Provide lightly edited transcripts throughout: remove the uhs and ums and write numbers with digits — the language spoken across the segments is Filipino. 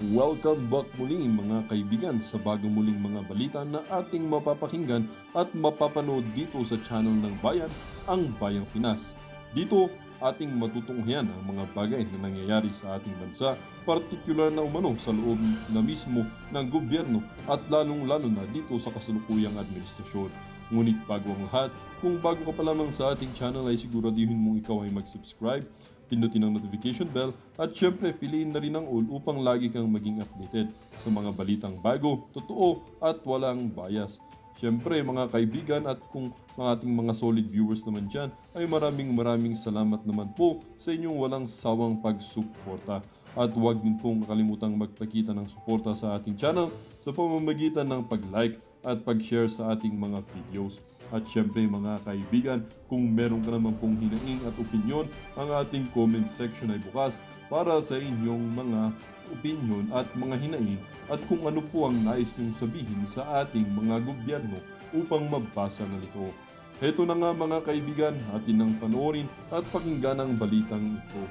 Welcome back muli mga kaibigan sa bagong muling mga balita na ating mapapakinggan at mapapanood dito sa channel ng Bayan, ang Bayang Pinas. Dito, ating matutunghayan ang mga bagay na nangyayari sa ating bansa, partikular na umano sa loob na mismo ng gobyerno at lalong-lalo na dito sa kasalukuyang administrasyon. Ngunit bago ang lahat, kung bago ka pa lamang sa ating channel ay siguraduhin mong ikaw ay mag-subscribe, pindutin ang notification bell at syempre piliin na rin ang all upang lagi kang maging updated sa mga balitang bago, totoo at walang bias. Syempre mga kaibigan at kung mga ating mga solid viewers naman dyan ay maraming salamat naman po sa inyong walang sawang pagsuporta. At huwag din pong kalimutang magpakita ng suporta sa ating channel sa pamamagitan ng pag-like at pag-share sa ating mga videos. At syempre mga kaibigan, kung meron ka naman pong hinaing at opinyon, ang ating comment section ay bukas para sa inyong mga opinyon at mga hinaing at kung ano po ang nais nyong sabihin sa ating mga gobyerno upang mabasa na ito. Heto na nga mga kaibigan, atin nang panoorin at pakinggan ang balitang ito.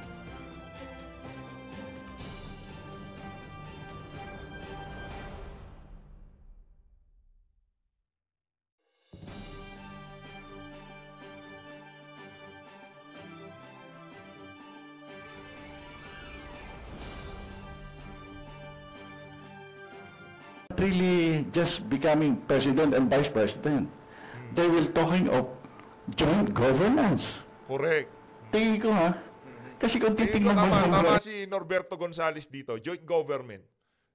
Really just becoming president and vice president. They will talking of joint governance. Correct. Tingin ko ha. Kasi kung titignan mo Tama si Norberto Gonzales dito, joint government.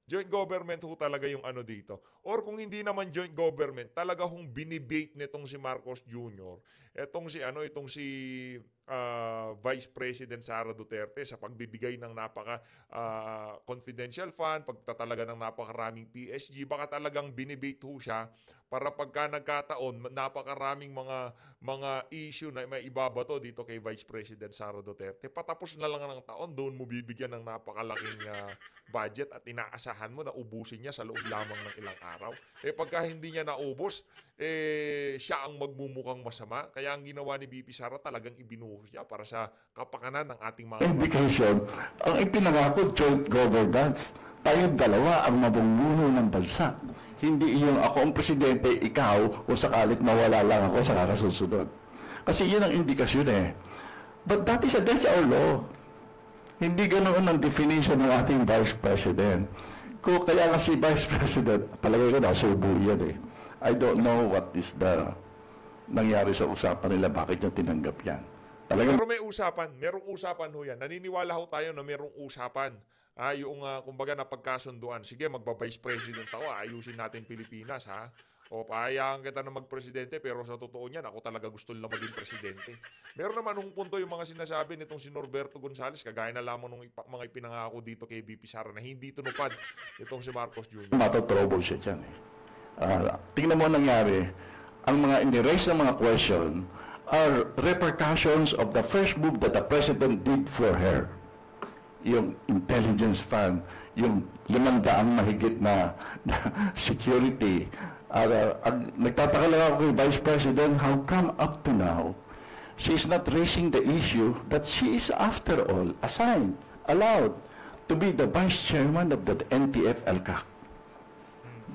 Joint government ho talaga yung ano dito. Or kung hindi naman joint government, talaga hong binibate nitong si Marcos Jr. Itong si Vice President Sara Duterte sa pagbibigay ng napaka confidential fund, pagtatalaga ng napakaraming PSG, baka talagang binibate ho siya para pagka nagkataon, napakaraming mga issue na may ibabato dito kay Vice President Sara Duterte. Patapos na lang ng taon, doon mo bibigyan ng napakalaking budget at inaasahan mo na ubusin niya sa loob lamang ng ilang araw. Pagka hindi niya naubos, siya ang magmumukhang masama. Kaya ang ginawa ni BP Sara talagang ibinuhos niya para sa kapakanan ng ating mga indication, ang ipinangako joint governance. Tayong dalawa ang mabumuno ng bansa. Hindi yung ako ang presidente, ikaw, kung sakalit mawala lang ako sa kakasusunod. Kasi yun ang indikasyon eh. But that is against our law. Hindi ganoon ang definition ng ating Vice President. Kaya nga si Vice President, palagay ko nasubo yan eh. I don't know what is the nangyari sa usapan nila, bakit niya tinanggap yan. Talagang Pero merong usapan ho yan. Naniniwala ho tayo na merong usapan. Yung kumbaga na pagkasunduan. Sige, magba-vice president ako, ayusin natin Pilipinas ha. O pahayaan kita na magpresidente pero sa totoo niyan, ako talaga gusto nila maging presidente. Meron naman hong punto yung mga sinasabi nitong si Norberto Gonzales, kagaya na lamang nung mga ipinangako dito kay BP Sara na hindi tunupad itong si Marcos Jr. matotrouble siya dyan eh. Tingnan mo nangyari, ang mga in-raise na mga question are repercussions of the first move that the President did for her. Yung intelligence fund, yung 500 mahigit na security. Nagtataka lang ako kay Vice President, how come up to now, she is not raising the issue that she is after all assigned, allowed to be the Vice Chairman of the NTF-ELCAC.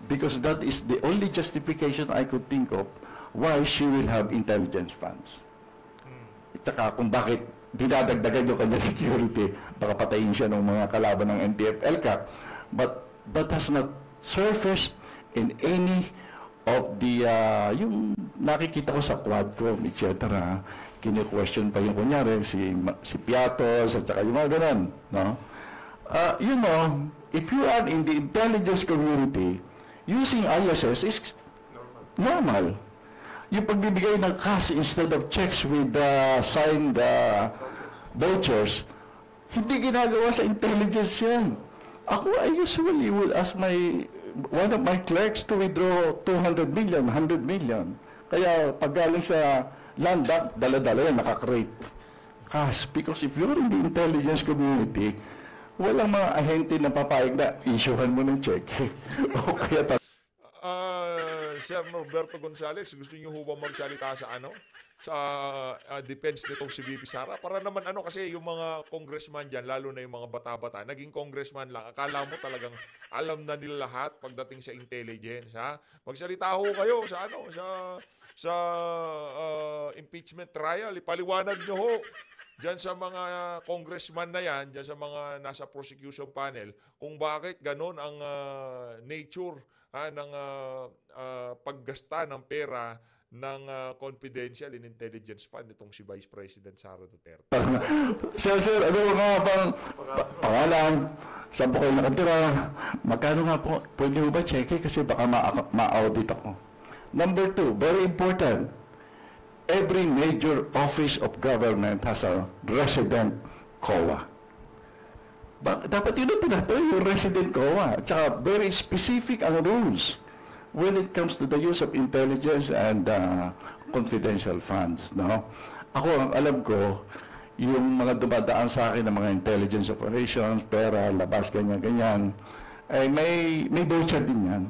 Because that is the only justification I could think of why she will have intelligence funds. At saka kung bakit dinadagdagan yung kanya security, baka patayin siya ng mga kalaban ng NTF-ELCAC. But that has not surfaced in any of the, yung nakikita ko sa Quadcom, etc. Kine-question pa yung kunyari, si Piatos, at saka yung mga ganun. No? You know, if you are in the intelligence community, using ISS is normal. Yung pagbibigay ng cash instead of checks with signed vouchers, hindi ginagawa sa intelligence yan. Ako, I usually will ask one of my clerks to withdraw 200 million, 100 million. Kaya pag galing sa land bank, dala-dala yan, nakakrate cash. Because if you're in the intelligence community, walang mga ahente na papayag na issuehan mo ng check. O kaya Sir Norberto Gonzales, gusto niyo ho ba magsalita sa sa defense nitong si VP Sara? Para naman kasi yung mga congressman diyan, lalo na yung mga bata-bata, naging congressman lang. Akala mo talagang alam na nila lahat pagdating sa intelligence, ha? Magsalita ho kayo sa sa impeachment trial. Ipaliwanag niyo ho diyan sa mga congressman na yan, diyan sa mga nasa prosecution panel, kung bakit ganon ang nature ng paggasta ng pera ng confidential and intelligence fund itong si Vice President Sara Duterte. Sir, ano nga bang pangalan? Saan po kayo nakatira? Magkano nga po? Pwede mo ba check kasi baka ma-audit ako. Number 2, very important. Every major office of government has a resident COA. Dapat yun ang tinatawag, yung resident COA. Tsaka very specific ang rules when it comes to the use of intelligence and confidential funds. No? Ako, ang alam ko, yung mga dumadaan sa akin ng mga intelligence operations, pera, labas, ganyan-ganyan, ay may voucher din yan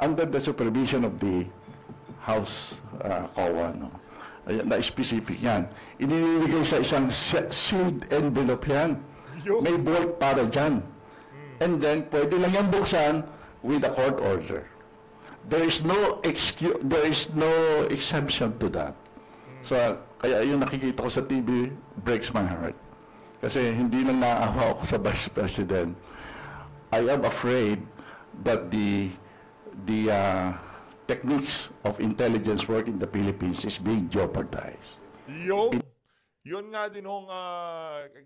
under the supervision of the House COA. No? Na specific yan. Ininibigay sa isang sealed envelope yan. May vault para dyan. And then, pwede lang yan buksan with a court order. There is no exception to that. So, kaya yung nakikita ko sa TV breaks my heart. Kasi hindi lang naawa ako sa Vice President. I am afraid that the techniques of intelligence work in the Philippines is being jeopardized. Yun nga din hong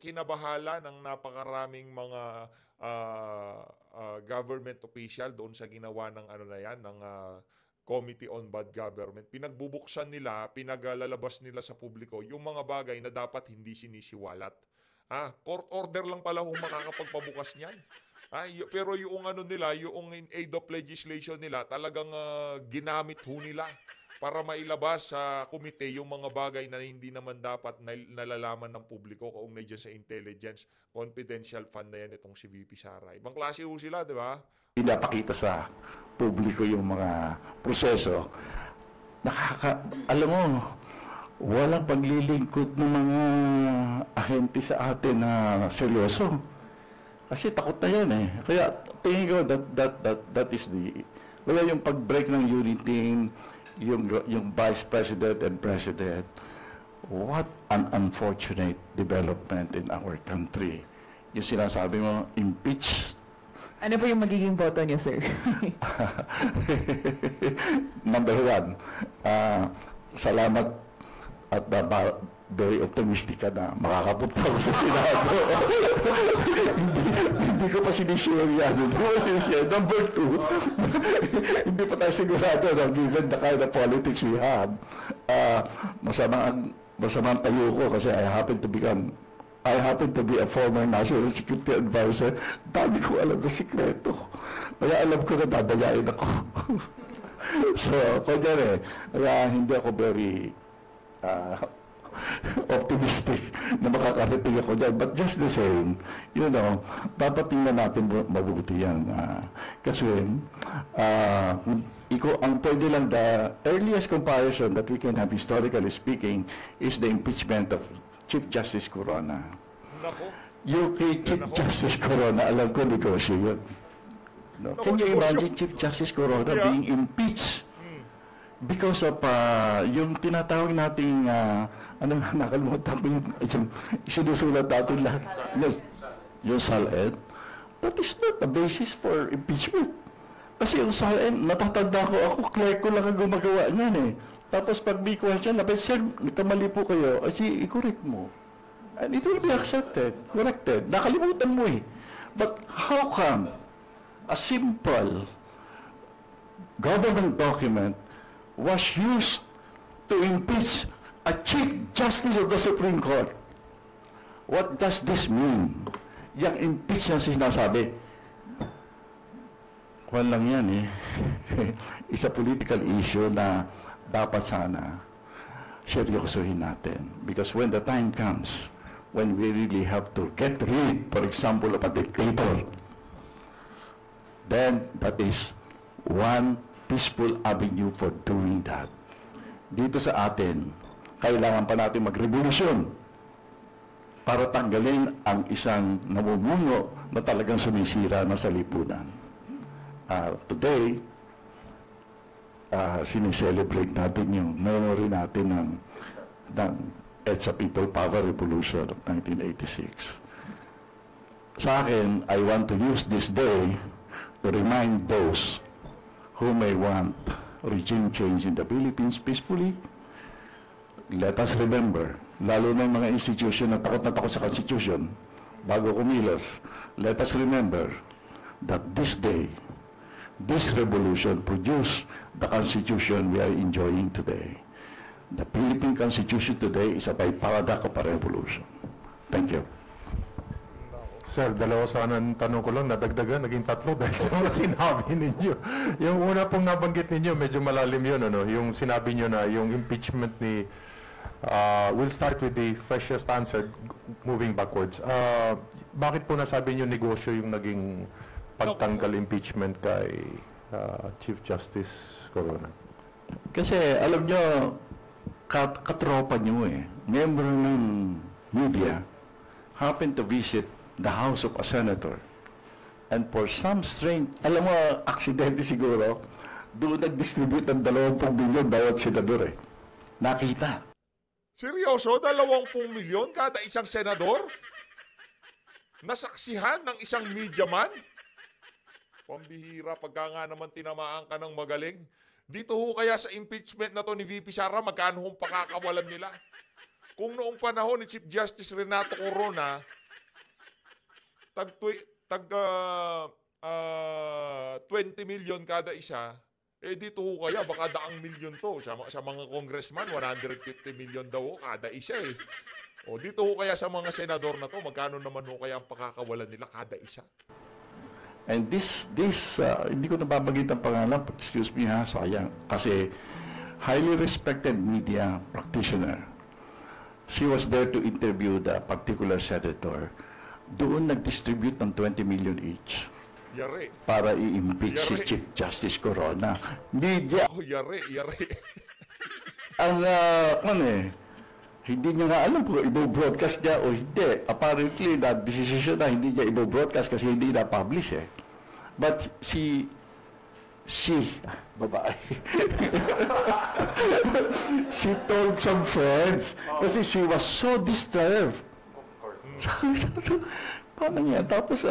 kinabahala ng napakaraming mga government official doon sa ginawa ng ng Committee on Bad Government. Pinagbubuksan nila, pinaglalabas nila sa publiko yung mga bagay na dapat hindi sinisiwalat. Court order lang pala kung makakapagpabukas niyan. Pero yung nila, yung in aid of legislation nila, talagang ginamit ho nila para mailabas sa komite yung mga bagay na hindi naman dapat nalalaman ng publiko kung nandiyan sa intelligence confidential fund na yan itong si VP Sara. Ibang klase ho sila, di ba? Pinapakita sa publiko yung mga proseso. Alam mo, walang paglilingkod ng mga ahente sa atin na seryoso. Kasi takot na yan eh. Kaya tingin ko that is kaya yung pag-break ng unity, yung Vice President and President, what an unfortunate development in our country. Yung sinasabi mo, impeach. Ano po yung magiging boto niyo, sir? Number 1, salamat at very optimistic ka na makakapunta ako sa Senado. hindi ko pa siniseriyaso. Number 2, hindi pa tayo sigurado na given the kind of politics we have, masamang tayo ko kasi I happen to be a former National Security Advisor. Dami ko alam na sikreto. Kaya alam ko na dadayain ako. So, kaya hindi ako very optimistic na makakarating ako dyan. But just the same, dapat tingnan natin mabuti yan. Kasi, ang pwede lang, the earliest comparison that we can have historically speaking is the impeachment of Chief Justice Corona. Nako. Yung kay Chief Justice Corona, alam ko negosyo yun. No? Can you imagine Chief Justice Corona being impeached because of yung tinatawag nating nakalimutan ko yung isinusulat natin lahat. Yung SALED, that is not a basis for impeachment. Kasi yung SALED, natatanda ko ako, clerk ko lang ang gumagawa niyan eh. Tapos pag may question, sir, kamali po kayo, i-correct mo. And it will be corrected. Nakalimutan mo eh. But how come a simple government document was used to impeach a Chief Justice of the Supreme Court? What does this mean? Yang impeach na sinasabi, kwan lang yan eh. It's a political issue na dapat sana seryosohin natin. Because when the time comes, when we really have to get rid, for example, of a dictator, then that is one peaceful avenue for doing that. Dito sa atin, kailangan pa natin magrevolusyon para tanggalin ang isang namumuno na talagang sumisira na sa lipunan. Today, sineselebrate natin yung memory natin ng EDSA People Power Revolution of 1986. Sa akin, I want to use this day to remind those who may want regime change in the Philippines peacefully. Let us remember, lalo na yung mga institution na takot sa Constitution, bago kumilos, let us remember that this day, this revolution produced the Constitution we are enjoying today. The Philippine Constitution today is a byproduct of a revolution. Thank you. Sir, dalawa sana ang tanong ko lang, nadagdagan, naging tatlo dahil sa mga sinabi ninyo. Yung una pong nabanggit ninyo, medyo malalim yun, ano? Yung sinabi nyo na yung impeachment ni, we'll start with the freshest answer, moving backwards. Bakit po nasabi nyo negosyo yung naging pagtanggal impeachment kay Chief Justice Corona? Kasi alam nyo, katropa nyo member ng media, happened to visit the house of a senator. And for some strange, alam mo, aksidente siguro, doon nag-distribute ng 20 billion bawat senador Nakita. Seryoso? 20 milyon kada isang senador? Nasaksihan ng isang media man? Pambihira, pagka nga naman tinamaan ka ng magaling. Dito ho kaya sa impeachment na to ni VP Sara, magkano hong pakakawalan nila? Kung noong panahon ni Chief Justice Renato Corona, tag 20 million kada isa, dito ho kaya baka 100 milyon to. Sa mga congressman, 150 million daw kada isa O dito ho kaya sa mga senador na to, magkano naman ho kaya ang pakakawalan nila kada isa? And this hindi ko nababanggit ang pangalan, excuse me ha, sayang. Kasi highly respected media practitioner. She was there to interview the particular senator. Doon nag-distribute ng 20 million each. Yari. Para i-impeach si Yari. Chief Justice Corona. Media, Oh, yari. ang hindi niya nga alam kung i-broadcast niya o hindi. Apparently, decision na hindi niya i-broadcast kasi hindi na-publish But she, babae, she told some friends kasi she was so disturbed. Paano niya? Tapos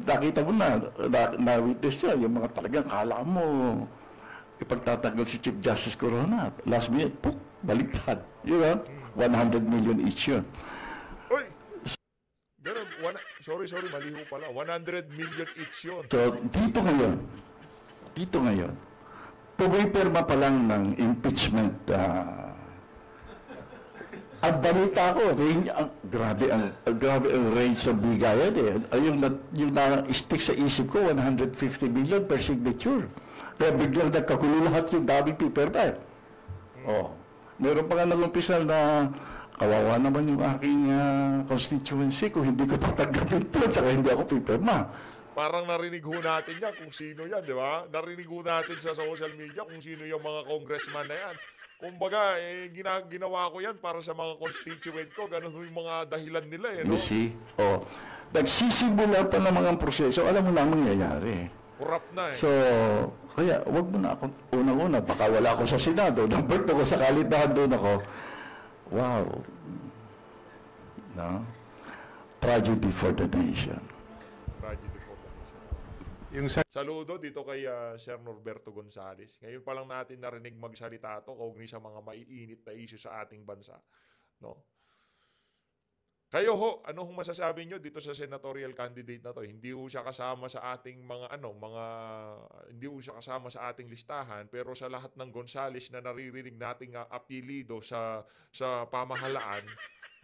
nakita mo na-witness niya, yung mga talagang kala mo ipagtatanggal si Chief Justice Corona. Last minute, baliktad. 100 million each yun. Uy! Ganun, sorry, mali ho pala. 100 million each yun. So, dito ngayon, pumipirma pa lang ng impeachment. Ang balita ko, grabe ang range ng bigayan Yung na-stick sa isip ko, 150 million per signature. Kaya biglang nagkakulo lahat yung daming pipirma meron pa nga nag-umpisa na kawawa naman yung aking constituency kung hindi ko tatanggapin ito tsaka hindi ako pipirma. Parang narinig ho natin yan kung sino yan, di ba? Narinig ho natin sa social media kung sino yung mga congressman na yan. Kumbaga, ginawa ko yan para sa mga constituent ko. Ganun yung mga dahilan nila You see? Nagsisimula pa ng mga proseso, alam mo lang mangyayari. Corrupt na So, kaya wag mo na ako, unang-una, baka wala ako sa Senado. Number 2, sakali na doon ako, wow. No? Tragedy for the nation. Tragedy for the nation. Yung Saludo dito kay Sir Norberto Gonzales. Ngayon pa lang natin narinig magsalita ito kaugnay sa mga maiinit na issue sa ating bansa. No? Kayo ho, ano hong masasabi nyo dito sa senatorial candidate na to? Hindi ho siya kasama sa ating hindi ho siya kasama sa ating listahan, pero sa lahat ng Gonzales na naririnig nating apelido sa pamahalaan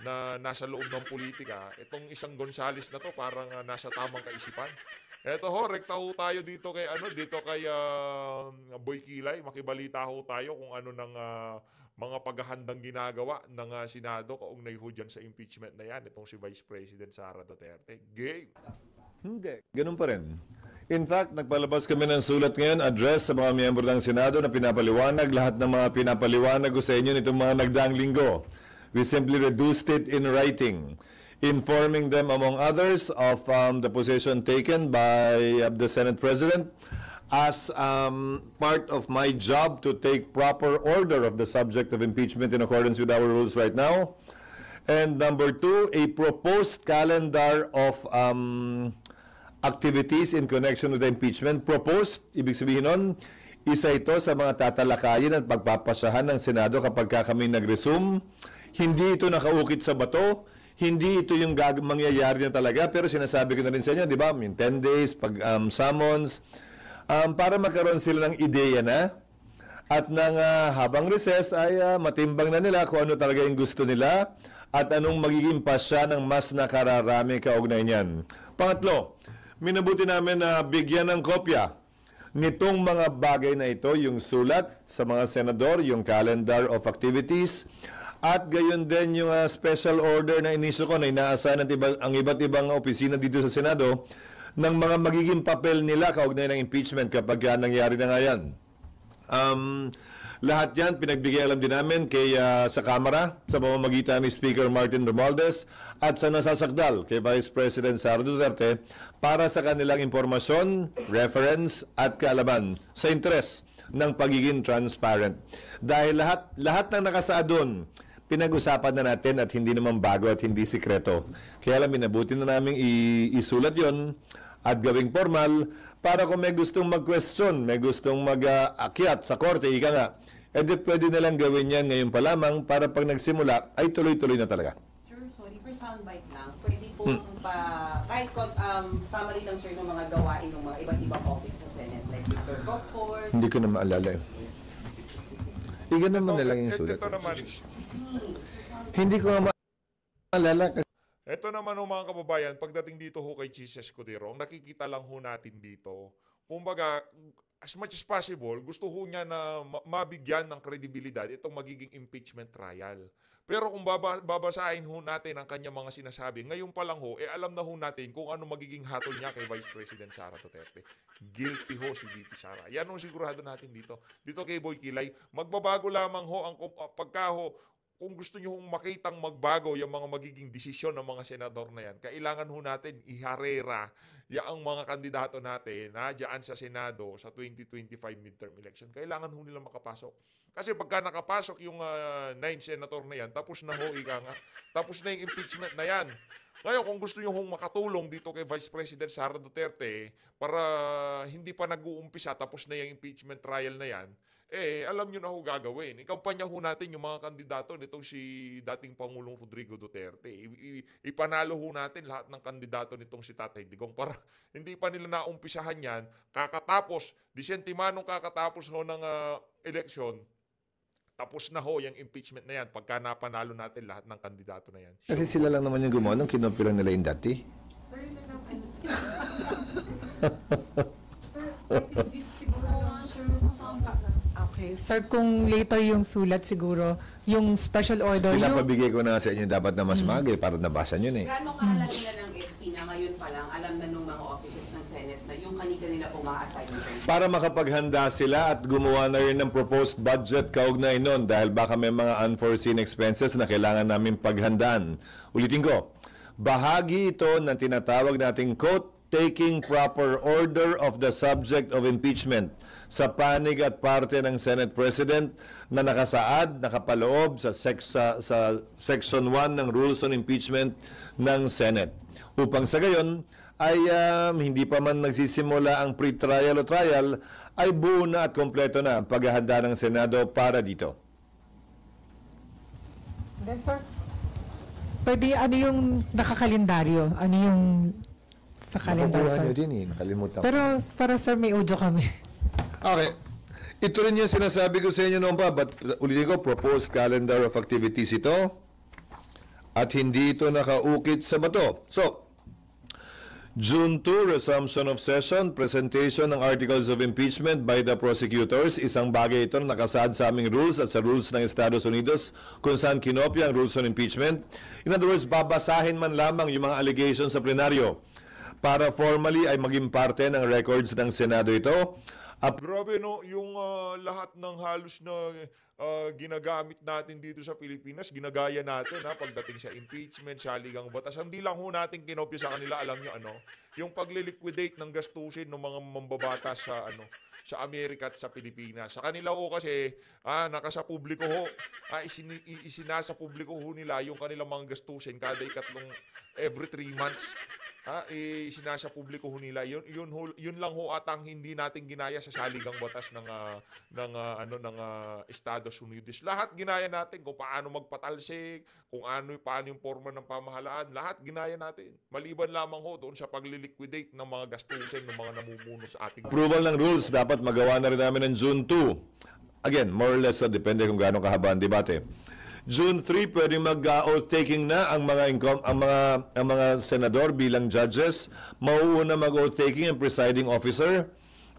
na nasa loob ng politika, itong isang Gonzales na to parang nasa tamang kaisipan. Eto ho, rekta ho tayo dito kay Boy Kilay, makibalita ho tayo kung ano ng mga paghahandang ginagawa ng Senado kaugnay ho dyan sa impeachment na yan, itong si Vice President Sara Duterte. Game! Hindi, ganun pa rin. In fact, nagpalabas kami ng sulat ngayon, address sa mga miyembro ng Senado na pinapaliwanag lahat ng mga pinapaliwanag ko sa inyo nitong mga nagdaang linggo. We simply reduced it in writing, informing them, among others, of the position taken by the Senate President as part of my job to take proper order of the subject of impeachment in accordance with our rules right now. And number two, a proposed calendar of activities in connection with the impeachment. Proposed, ibig sabihin nun, isa ito sa mga tatalakayin at pagpapasahan ng Senado kapag kami nag-resume. Hindi ito nakaukit sa bato, hindi ito yung mangyayari na talaga, pero sinasabi ko na rin sa inyo, di ba, in 10 days, pag summons, para magkaroon sila ng ideya na, at nang habang recess ay matimbang na nila kung ano talaga yung gusto nila, at anong magiging pasya ng mas nakararami kaugnay niyan. Pangatlo, minabuti namin na bigyan ng kopya nitong mga bagay na ito, yung sulat sa mga senador, yung calendar of activities, at gayon din yung special order na inisyo ko na inaasahan ang iba't ibang opisina dito sa Senado ng mga magiging papel nila kaugnay ng impeachment kapag nangyari na nga yan. Lahat yan, pinagbigay alam din namin sa Kamara, sa pamamagitan ni Speaker Martin Romualdez at sa nasasakdal kay Vice President Sara Duterte para sa kanilang impormasyon, reference at kaalaman sa interes ng pagiging transparent. Dahil lahat ng nakasaad doon, pinag-usapan na natin at hindi naman bago at hindi sikreto. Kaya alam, minabuti na namin isulat yon at gawing formal para kung may gustong mag-question, may gustong mag-akyat sa korte, ika nga, pwede nilang gawin yan ngayon pa lamang para pag nagsimula ay tuloy-tuloy na talaga. Sir, sorry for soundbite lang. Pwede po kahit summary lang sir ng mga gawain ng mga iba't ibang office sa Senate, like Victor Rockford. Hindi ko na maalala eh. Igan naman na lang yung sulat. Ito naman. Hindi ko na maalala. Ito naman mga kababayan, pagdating dito ho kay Jesus Escudero, ang nakikita lang ho natin dito, kumbaga, as much as possible, gusto ho niya na mabigyan ng kredibilidad itong magiging impeachment trial. Pero kung babasahin ho natin ang kanyang mga sinasabi, ngayon pa lang ho, alam na ho natin kung ano magiging hatol niya kay Vice President Sara Duterte. Guilty ho si VP Sara. Yan ang sigurado natin dito. Dito kay Boy Kilay, magbabago lamang ho ang pagka ho, kung gusto nyo hong makitang magbago yung mga magiging desisyon ng mga senador na yan, kailangan ho natin iharera yung mga kandidato natin na dyan sa Senado sa 2025 midterm election. Kailangan ho nila makapasok. Kasi pagka nakapasok yung 9 senator na yan, tapos na ho, tapos na yung impeachment na yan. Ngayon, kung gusto nyo hong makatulong dito kay Vice President Sara Duterte para hindi pa nag-uumpisa, tapos na yung impeachment trial na yan, alam nyo na ho gagawin. Ikampanya ho natin yung mga kandidato nitong si dating Pangulong Rodrigo Duterte. Ipanalo ho natin lahat ng kandidato nitong si Tatay Digong para hindi pa nila naumpisahan yan. Kakatapos, disentimanong kakatapos ho ng eleksyon, tapos na ho yung impeachment na yan pagka napanalo natin lahat ng kandidato na yan. Kasi sila lang naman yung gumawa nung kinompi lang nila yung dati. Okay. Sir, kung later yung sulat siguro, yung special order, Pinapabigay ko na sa inyo dapat na mas magay para nabasan yun eh. Gaano kahalaga na ng SP na ngayon pa lang, alam na nung mga offices ng Senate na yung kanila po mga assignment. Para makapaghanda sila at gumawa na rin ng proposed budget kaugnay nun dahil baka may mga unforeseen expenses na kailangan namin paghandaan. Ulitin ko, bahagi ito ng tinatawag nating quote, taking proper order of the subject of impeachment sa panig at parte ng Senate President na nakasaad, nakapaloob sa Section 1 ng Rules on Impeachment ng Senate. Upang sa gayon, ay hindi pa man nagsisimula ang pre-trial o trial, ay buo na at kompleto na ang paghahanda ng Senado para dito. Then, sir, pwede ano yung nakakalendaryo? Ano yung sa kalendar, Nakukuha sir? nyo din eh, nakalimutan ko. Pero para sir, may audio kami. Okay. Ito rin yung sinasabi ko sa inyo noon pa, but ulitin ko, proposed calendar of activities ito at hindi ito nakaukit sa bato. So, June 2, resumption of session, presentation ng articles of impeachment by the prosecutors. Isang bagay ito na nakasaad sa aming rules at sa rules ng Estados Unidos kung saan kinopya ang rules on impeachment. In other words, babasahin man lamang yung mga allegations sa plenaryo. para formally ay maging parte ng records ng Senado ito. Grabe no, yung lahat ng halos na ginagamit natin dito sa Pilipinas, ginagaya natin pagdating sa impeachment, saligang batas. Hindi lang ho natin kinopya sa kanila, alam nyo yung pagliliquidate ng gastusin ng mga mambabatas sa Amerika at sa Pilipinas. Sa kanila ho kasi, nakasa publiko ho, isinasa publiko ho nila yung kanilang mga gastusin kada every 3 months. Sinasa publiko ho nila. Yun lang ho atang hindi natin ginaya sa saligang batas ng Estados Unidos. Lahat ginaya natin kung paano magpatalsik, kung paano yung forma ng pamahalaan, lahat ginaya natin. Maliban lamang ho doon sa pagliliquidate ng mga gastusin ng mga namumuno sa ating Approval ng rules dapat magawa na rin namin ng June 2. Again, more or less, depende kung gaano kahaba ang debate. June 3, pwedeng mag-oath taking na ang mga senador bilang judges. Mauuna mag-oath taking ang presiding officer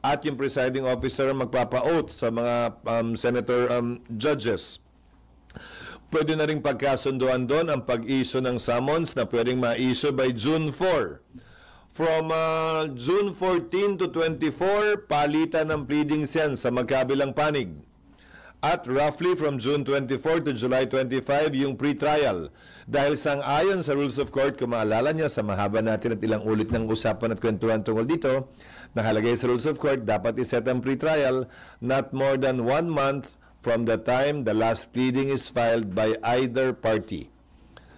at yung presiding officer magpapa-oath sa mga senator judges. Pwede na rin pagkasunduan doon ang pag-issue ng summons na pwedeng ma-issue by June 4. From June 14 to 24, palitan ng pleadings yan sa magkabilang panig. At roughly from June 24 to July 25, yung pre-trial. Dahil sang-ayon sa Rules of Court, kung maalala niyo, sa mahaba natin at ilang ulit ng usapan at kwentuhan tungkol dito, nakalagay sa Rules of Court, dapat iset ang pre-trial not more than 1 month from the time the last pleading is filed by either party.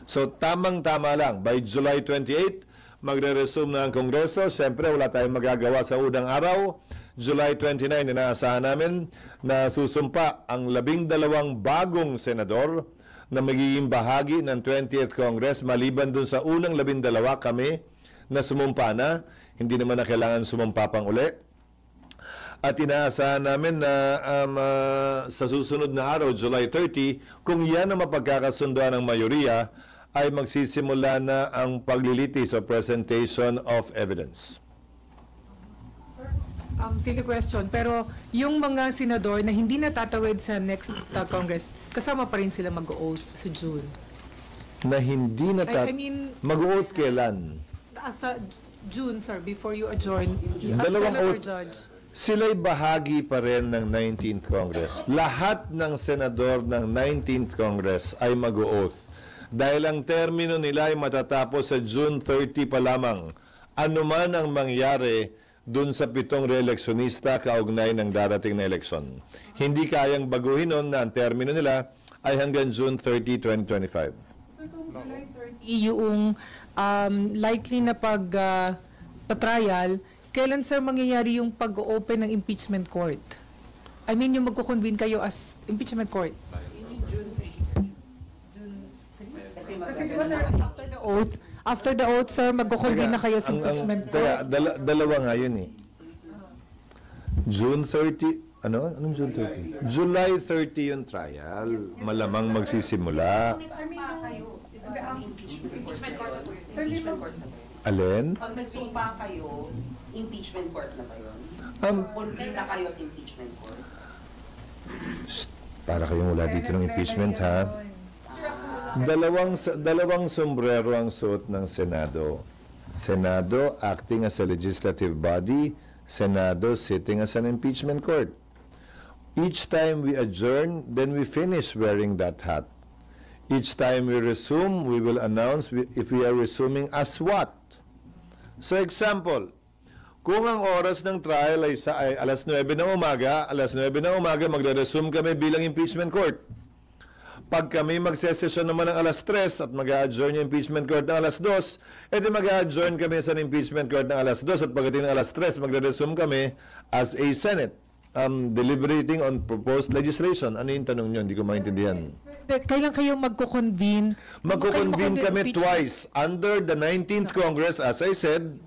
So, tamang-tama lang. By July 28, magre-resume na ang Kongreso. Siyempre, wala tayong magagawa sa unang araw. July 29, inaasahan namin na susumpa ang 12 bagong senador na magiging bahagi ng 20th Congress. Maliban dun sa unang 12 kami na sumumpa na, hindi naman na kailangan sumumpa pang uli. At inaasahan namin na sa susunod na araw, July 30, kung yan ang mapagkakasunduan ng mayoriya, ay magsisimula na ang paglilitis o presentation of evidence. Silly question, pero yung mga senador na hindi natatawid sa next Congress, kasama pa rin sila mag-oath sa June. Na hindi I mean, mag-oath kailan? Sa June, sir, before you adjourn, as Dalawang Senator oath. Judge. Sila'y bahagi pa rin ng 19th Congress. Lahat ng senador ng 19th Congress ay mag-oath. Dahil ang termino nila ay matatapos sa June 30 pa lamang. Ano man ang mangyari dun sa 7 reeleksyonista kaugnay ng darating na eleksyon. Hindi kayang baguhin nun na ang termino nila ay hanggang June 30, 2025. So kung July 30 yung likely na pag-trial, kailan sir mangyayari yung pag-open ng impeachment court? I mean yung magkukonvene kayo as impeachment court? Kasi diba sir, after the oath, sir, magkukonvene na kayo sa impeachment court? Kaya, dalawa nga yun eh. June 30, anong June 30? July 30 yung trial. Malamang magsisimula. Nagsumpa kayo, impeachment court na po yun. Impeachment court na po yun. Alin? Pag nagsumpa kayo, impeachment court na ba yun? Convene na kayo sa impeachment court? Para kayong wala dito ng impeachment, ha? Dalawang sombrero ang suot ng Senado. Senado acting as a legislative body, Senado sitting as an impeachment court. Each time we adjourn, then we finish wearing that hat. Each time we resume, we will announce if we are resuming as what. So example, kung ang oras ng trial ay alas 9 ng umaga, magre-resume kami bilang impeachment court. Pag kami magsesesyon naman ng alas 3 at mag-a-adjourn yung impeachment court ng alas 2, edi mag-a-adjourn kami sa impeachment court ng alas 2 at pagdating ng alas 3, magre-resume kami as a Senate deliberating on proposed legislation. Ano yung tanong nyo? Hindi ko maintindihan. Kailan kayo magkukonvene? Magkukonvene kami twice. Under the 19th Congress, as I said,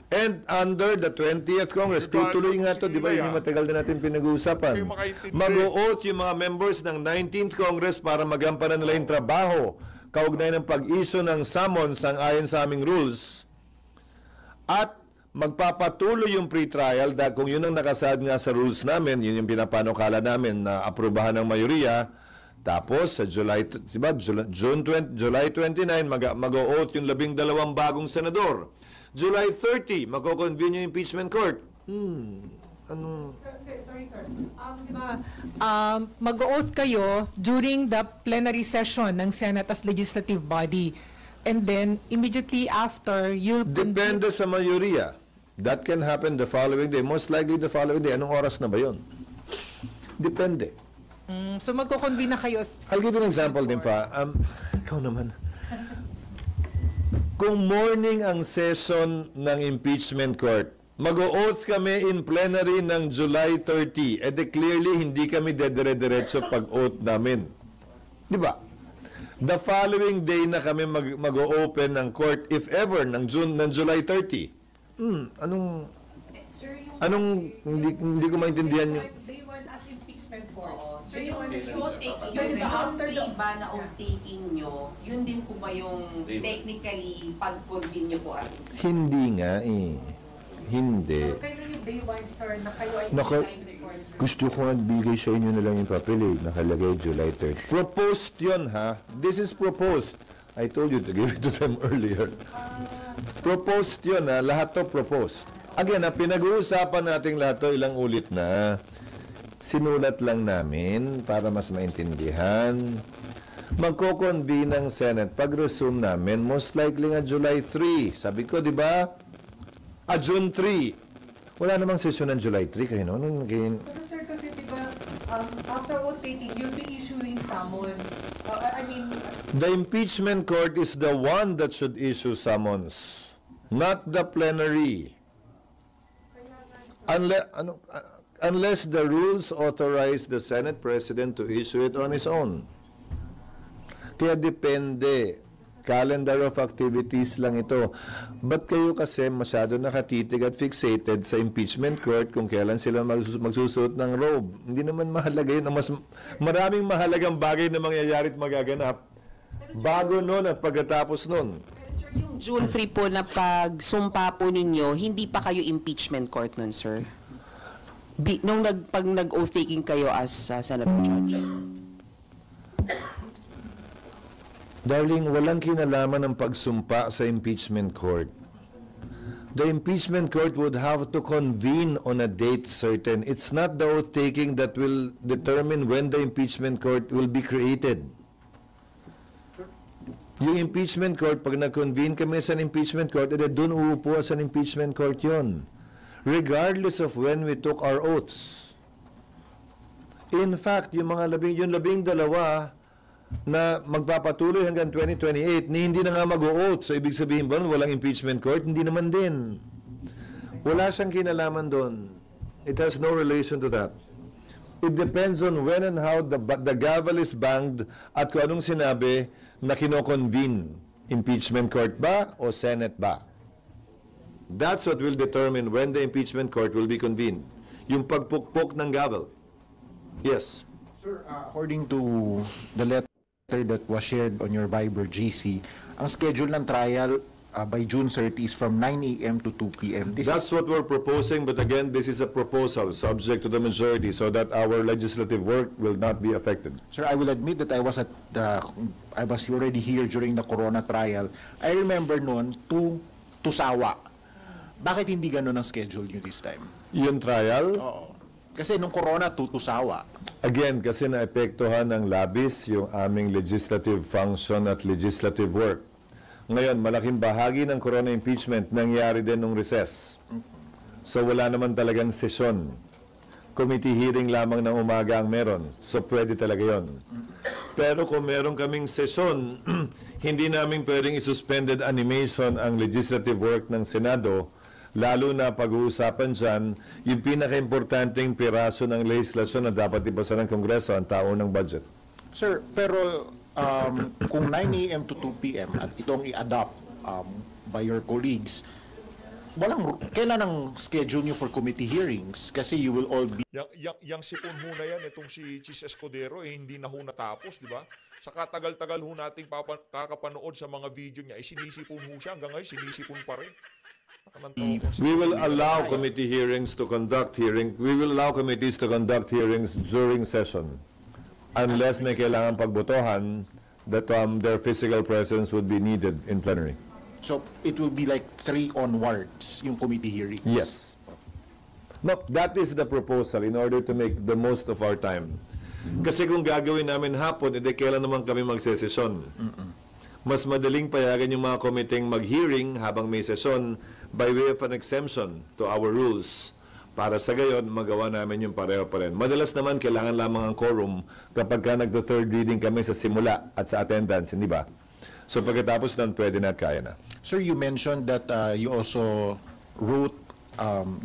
and under the 20th Congress. Tutuloy nga ito, di ba? Yung matagal na natin pinag-uusapan. Mag-o-oath yung mga members ng 19th Congress para magampanan nila yung trabaho kaugnay ng pag-issue ng summons ang ayon sa aming rules. At magpapatuloy yung pre-trial dahil kung yun ang nakasaad nga sa rules namin, yun yung pinapanukala namin na aprubahan ng mayoriya. Tapos sa July 29 mag-o-oath yung 12 bagong senador. July 30, magko-convene yung impeachment court. Anong... Sorry, sir. Di ba, mag-oath kayo during the plenary session ng Senate as legislative body. And then, immediately after, you'll Depende sa mayorya. That can happen the following day. Most likely the following day. Anong oras na ba yun? Depende. So, magko-convene na kayo. I'll give you an example din pa. Ikaw naman. Kung morning ang session ng impeachment court, mag-o-oath kami in plenary ng July 30. Clearly, hindi kami dedire-diretso pag-oath namin. Di ba? The following day na kami mag-o-open ng court, if ever, ng July 30. Sir, yung Hindi ko maintindihan yung... Day 1 as impeachment court. So yung oath-taking ba na oath-taking nyo, yun din po ba yung technically pag-convene nyo po as Hindi nga eh. Hindi. Kayo yung day 1, sir, na kayo ay Naka- time record. Gusto ko nagbigay sa inyo na lang yung papel eh. Nakalagay July 30. Proposed yun ha. This is proposed. I told you to give it to them earlier. Proposed yun ha. Lahat to proposed. Again ha, pinag-uusapan natin lahat to ilang ulit na. Sinulat lang namin para mas maintindihan. Magko-convene ng Senate. Pag-resume namin, most likely nga July 3. Sabi ko, di ba? June 3. Wala namang session ng July 3 kayo, no? Pero sir, kasi diba, after oath taking, you'll be issuing summons. The impeachment court is the one that should issue summons, not the plenary. Unless the rules authorize the Senate President to issue it on his own. Kaya depende. Calendar of activities lang ito. Ba't kayo kasi masyado nakatitig at fixated sa impeachment court kung kailan sila magsusuot ng robe? Hindi naman mahalaga yun. Mas maraming mahalagang bagay na mangyayari at magaganap bago nun at pagkatapos nun. Sir, yung June 3 po na pagsumpa po ninyo, hindi pa kayo impeachment court nun, sir? Pag nag-oath taking kayo as Senator Judge? Darling, walang kinalaman ng pagsumpa sa impeachment court. The impeachment court would have to convene on a date certain. It's not the oath-taking that will determine when the impeachment court will be created. Yung impeachment court, pag nag-convene kami sa impeachment court, doon uupo sa impeachment court yon, regardless of when we took our oaths. In fact, yung labing dalawa na magpapatuloy hanggang 2028, hindi na nga mag-o-oath. So, ibig sabihin ba, walang impeachment court? Hindi naman din. Wala siyang kinalaman doon. It has no relation to that. It depends on when and how the gavel is banged at kung anong sinabi na kino-convene. Impeachment court ba o Senate ba? That's what will determine when the impeachment court will be convened. Yung pagpukpok ng gavel. Yes. Sir, according to the letter that was shared on your Viber GC, ang schedule ng trial by June 30 is from 9 a.m. to 2 p.m. That's what we're proposing, but again, this is a proposal subject to the majority so that our legislative work will not be affected. Sir, I will admit that I was already here during the Corona trial. I remember noon, to Sawa. Bakit hindi ganun ang schedule nyo this time? Yung trial? Oo. Kasi nung Corona, to Sawa. Again, kasi naepektuhan ng labis yung aming legislative function at legislative work. Ngayon, malaking bahagi ng Corona impeachment nangyari din nung recess. So wala naman talagang sesyon. Committee hearing lamang ng umaga ang meron. So pwede talaga yon. Pero kung meron kaming sesyon, hindi namin pwedeng isuspended animation ang legislative work ng Senado, lalo na pag-uusapan dyan, yung pinaka-importanting piraso ng legislasyon na dapat ipasa ng Kongreso, ang tao ng budget. Sir, pero kung 9 a.m. to 2 p.m. at itong i-adopt by your colleagues, kailan ang schedule nyo for committee hearings? Kasi you will all be... Yang sipon ho na yan, itong si Chis Escudero, hindi na ho natapos, di ba? Sa katagal-tagal ho nating kakapanood sa mga video niya, sinisipon ho siya, hanggang ngayon sinisipon pa rin. We will allow committee hearings to conduct hearings. We will allow committees to conduct hearings during session, unless may kailangan pagbotohan that their physical presence would be needed in plenary. So it will be like 3 onwards yung committee hearings. Yes. No, that is the proposal in order to make the most of our time. Kasi kung gagawin namin hapon, edi kailan naman kami magsesesyon. Mas madaling payagan yung mga komiteng mag-hearing habang may sesyon by way of an exemption to our rules. Para sa gayon, magawa namin yung pareho pa rin. Madalas naman, kailangan lamang ang quorum kapag ka nagdo-third reading kami sa simula at sa attendance, hindi ba? So pagkatapos nun, pwede na at kaya na. Sir, you mentioned that you also wrote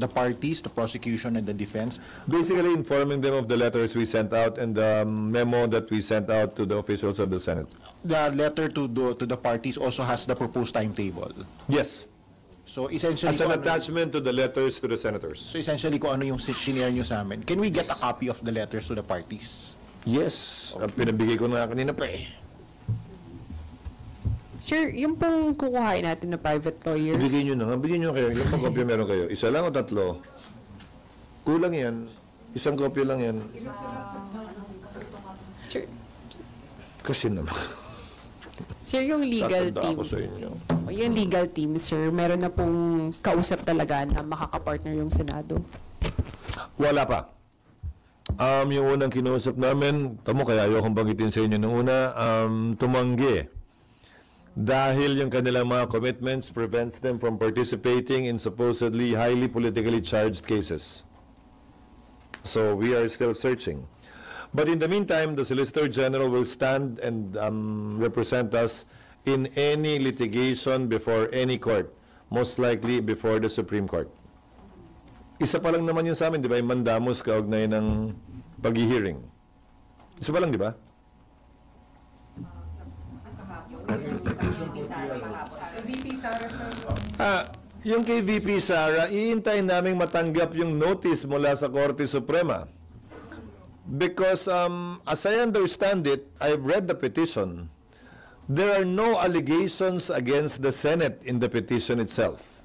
the parties, the prosecution and the defense. Basically informing them of the letters we sent out and the memo that we sent out to the officials of the Senate. The letter to the parties also has the proposed timetable. Yes. So essentially, As an kung ano- attachment to the letters to the senators. so essentially kung ano yung sinare nyo sa amin, can we get a copy of the letters to the parties? Yes. Pinabigay ko na kanina pa eh. Sir, yung pong kukuhain natin na private lawyers, Bigyan nyo na nga. Bigyan nyo kayo. Yung pang kopya meron kayo. Isa lang o tatlo? Kulang yan. Isang kopya lang yan. sir, Kasi naman. sir, yung legal Tatanda team, ako sa inyo. yung legal team, sir, meron na pong kausap talaga na makakapartner yung Senado. Wala pa. Yung unang kinausap namin, tamo kaya ayokong banggitin sa inyo nung una, tumanggi. Dahil yung kanilang mga commitments prevents them from participating in supposedly highly politically charged cases. So we are still searching. But in the meantime, the Solicitor General will stand and represent us in any litigation before any court, most likely before the Supreme Court. Isa pa lang naman yun sa amin, di ba? Yung mandamus kaugnay ng pag-hearing. Isa pa lang, di ba? Yung kay VP Sara, iintayin naming matanggap yung notice mula sa Korte Suprema. Because as I understand it, I've read the petition. There are no allegations against the Senate in the petition itself.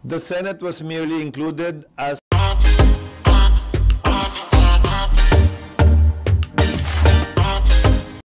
The Senate was merely included as